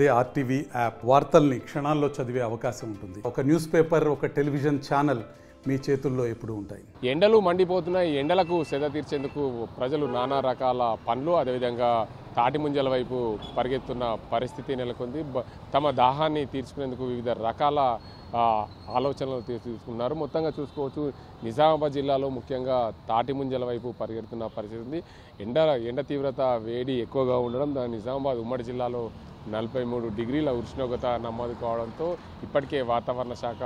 అదే RTV app వార్తల్ని క్షణాల్లో చదివే అవకాశం ఉంటుంది. ఒక న్యూస్ పేపర్, ఒక టెలివిజన్ ఛానల్ మీ చేతుల్లో ఎప్పుడూ ఉంటాయి. ఎండలు మండిపోతున్నాయి. ఎండలకు సెద తీర్చేందుకు ప్రజలు నానా రకాల పనులు, అదేవిధంగా తాటి ముంజల వైపు పరిగెత్తున్న పరిస్థితి నెలకొంది. తమ దాహాన్ని తీర్చుకునేందుకు వివిధ రకాల ఆలోచనలు తీసుకున్నారు. మొత్తంగా చూసుకోవచ్చు, నిజామాబాద్ జిల్లాలో ముఖ్యంగా తాటి ముంజల వైపు పరిగెడుతున్న పరిస్థితి ఉంది. ఎండ తీవ్రత, వేడి ఎక్కువగా ఉండడం, నిజామాబాద్ ఉమ్మడి జిల్లాలో 43 డిగ్రీల ఉష్ణోగ్రత నమోదు కావడంతో ఇప్పటికే వాతావరణ శాఖ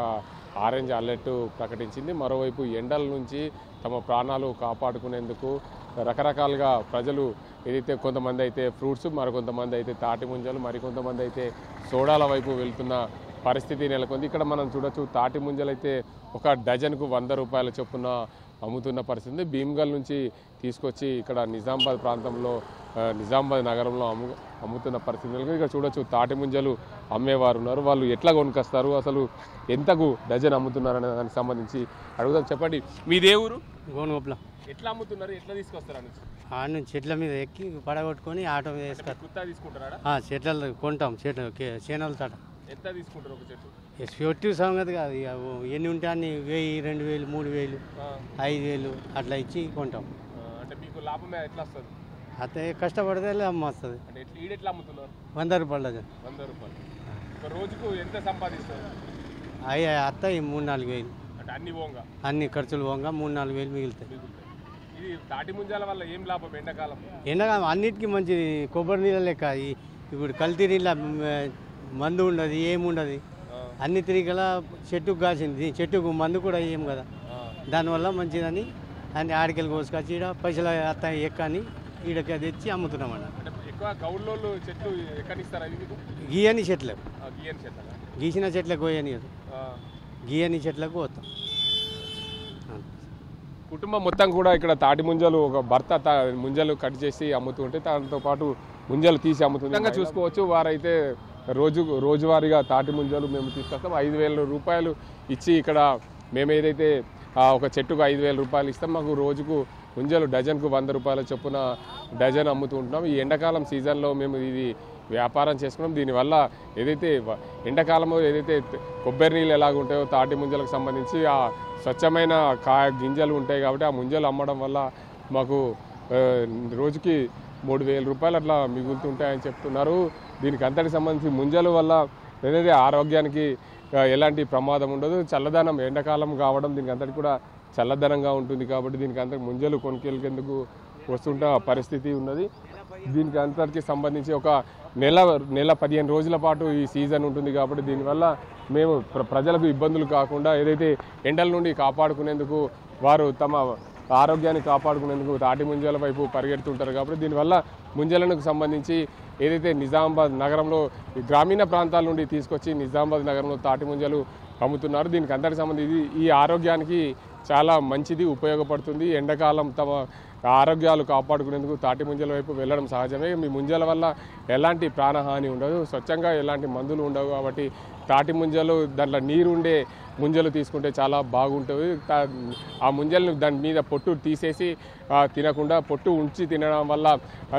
ఆరెంజ్ అలర్ట్ ప్రకటించింది. మరోవైపు ఎండల నుంచి తమ ప్రాణాలు కాపాడుకునేందుకు రకరకాలుగా ప్రజలు ఏదైతే కొంతమంది అయితే ఫ్రూట్స్, మరికొంతమంది అయితే తాటి ముంజలు, మరికొంతమంది అయితే సోడాల వైపు వెళ్తున్న పరిస్థితి నెలకొంది. ఇక్కడ మనం చూడొచ్చు, తాటి ముంజలు అయితే ఒక డజన్కు 100 రూపాయల చొప్పున అమ్ముతున్న పరిస్థితి. భీమ్గల్ నుంచి తీసుకొచ్చి ఇక్కడ నిజామాబాద్ ప్రాంతంలో, నిజామాబాద్ నగరంలో అమ్ముతున్న పరిస్థితి. ఇక్కడ చూడొచ్చు, తాటి ముంజలు అమ్మేవారు ఉన్నారు. వాళ్ళు ఎట్లా కొనుకొస్తారు, అసలు ఎంతకు డజన్ అమ్ముతున్నారు అనే దానికి సంబంధించి అడుగుదాం. చెప్పండి, మీదే ఊరు? గోనుగోపుల. ఎట్లా అమ్ముతున్నారు, ఎట్లా తీసుకొస్తారు? ఆడ నుంచి చెట్ల మీద ఎక్కి పడగొట్టుకొని ఆటో మీద కుత్తా తీసుకుంటారా? చెట్ల కొంటాం, చేనల తాట. ఎంత తీసుకుంటారు ఒక చెట్టు? ఎస్పెక్టివ్ సంగతి కాదు, ఇక ఎన్ని ఉంటే అన్ని 1000, 2000, 3000, 5000 అట్లా ఇచ్చి కొంటాం. అంటే మీకు లాభమే ఎట్లా వస్తుంది? అయితే కష్టపడితే అమ్మ వస్తుంది. అంటే ఎట్లా అమ్ముతున్నారు? 100 రూపాయలు డజన్. 100 రూపాయలు. ఒక రోజుకు ఎంత సంపాదిస్తారు? అత్తాయి 3-4 వేలు. అంటే అన్ని పోంగా, అన్ని ఖర్చులు పోంగా 3-4 వేలు మిగులుతాయి. ఇది తాటి ముంజాల వల్ల ఏం లాభం? ఎండాకాలం అన్నిటికీ మంచిది. కొబ్బరి నీళ్ళ లెక్క. ఇప్పుడు కల్తీ నీళ్ళ మందు ఉండదు, ఏముండదు. అన్ని తిరిగల చెట్టుకు కాసింది. చెట్టుకు మందు కూడా ఏం కదా, దానివల్ల మంచిదని అన్ని ఆడికెళ్ళి కోసుకొచ్చి ఈడ పైసలు అత్తాయి ఎక్కని ఈడకి తెచ్చి అమ్ముతున్నామన్న. గీయని చెట్లకు, గీసిన చెట్లకు పోయని, గీయని చెట్లకు పోతాం. కుటుంబం మొత్తం కూడా ఇక్కడ తాటి ముంజలు, ఒక భర్త ముంజలు కట్ చేసి అమ్ముతుంటే దాంతో పాటు ముంజలు తీసి అమ్ముతుంది. చూసుకోవచ్చు, వారైతే రోజువారీగా తాటి ముంజలు మేము తీసుకొస్తాం. 5000 రూపాయలు ఇచ్చి ఇక్కడ మేము ఏదైతే ఒక చెట్టుకు 5000 రూపాయలు ఇస్తాం. మాకు రోజుకు ముంజలు డజన్కు 100 రూపాయల చొప్పున డజన్ అమ్ముతూ ఉంటున్నాం. ఈ ఎండాకాలం సీజన్లో మేము ఇది వ్యాపారం చేసుకున్నాం. దీనివల్ల ఏదైతే ఎండాకాలంలో ఏదైతే కొబ్బరి నీళ్ళు ఎలాగ ఉంటాయో తాటి ముంజలకు సంబంధించి ఆ స్వచ్ఛమైన గింజలు ఉంటాయి కాబట్టి ఆ ముంజలు అమ్మడం వల్ల మాకు రోజుకి 3000 రూపాయలు అట్లా మిగులుతుంటాయని చెప్తున్నారు. దీనికి అంతటికి సంబంధించి ముంజల వల్ల ఏదైతే ఆరోగ్యానికి ఎలాంటి ప్రమాదం ఉండదు. చల్లదనం, ఎండాకాలం కావడం దీనికి అంతటి కూడా చల్లదనంగా ఉంటుంది కాబట్టి దీనికి అంతటి ముంజలు కొనుకెళ్ళేందుకు వస్తుంటే పరిస్థితి ఉన్నది. దీనికి అంతటికి సంబంధించి ఒక నెల 15 రోజుల పాటు ఈ సీజన్ ఉంటుంది కాబట్టి దీనివల్ల మేము ప్రజలకు ఇబ్బందులు కాకుండా ఏదైతే ఎండల నుండి కాపాడుకునేందుకు వారు తమ ఆరోగ్యాన్ని కాపాడుకునేందుకు తాటి ముంజల వైపు పరిగెడుతుంటారు కాబట్టి దీనివల్ల ముంజలకు సంబంధించి ఏదైతే నిజామాబాద్ నగరంలో గ్రామీణ ప్రాంతాల నుండి తీసుకొచ్చి నిజామాబాద్ నగరంలో తాటి ముంజలు అమ్ముతున్నారు. దీనికి అందరికి సంబంధించి ఈ ఆరోగ్యానికి చాలా మంచిది, ఉపయోగపడుతుంది. ఎండాకాలం తమ ఆరోగ్యాలు కాపాడుకునేందుకు తాటి ముంజల వైపు వెళ్ళడం సహజమే. మీ ముంజల వల్ల ఎలాంటి ప్రాణహాని ఉండదు, స్వచ్ఛంగా ఎలాంటి మందులు ఉండవు కాబట్టి తాటి ముంజలు, దాంట్లో నీరుండే ముంజలు తీసుకుంటే చాలా బాగుంటుంది. ఆ ముంజలను దాని మీద పొట్టు తీసేసి తినకుండా పొట్టు ఉంచి తినడం వల్ల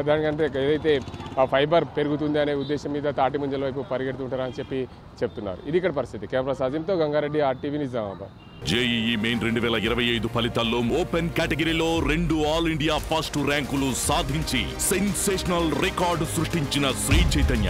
దానికంటే ఏదైతే ఫైబర్ పెరుగుతుంది అనే ఉద్దేశం మీద తాటి ముంజల వైపు పరిగెడుతుంటారని చెప్తున్నారు. ఇది ఇక్కడ పరిస్థితి. కెమెరా సాజింతో Gangareddy, RTV, Nizamabad. JEE main 2025 ఫలితాల్లో ఓపెన్ కేటగిరీలో 2 ఆల్ ఇండియా ఫస్ట్ ర్యాంకులు సాధించి సెన్సేషనల్ రికార్డు సృష్టించిన Shri Chaitanya.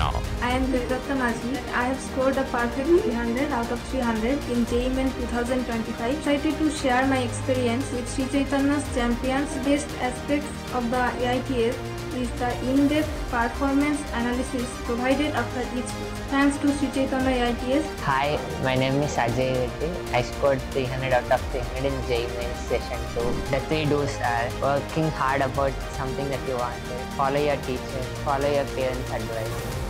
I am Durgatta Maji. I have scored a perfect 300 out of 300 in JEE Main 2025. Excited to share my experience with Sri Chaitanya's champions. Best aspects of the AITS is the in-depth performance analysis provided after each quiz. Thanks to Sri Chaitanya AITS. Hi, my name is Ajay Reddy. I scored 300 out of 300 in JEE Mains Session 2. The 3 do's are working hard about something that you want to, follow your teacher, follow your parents' advice.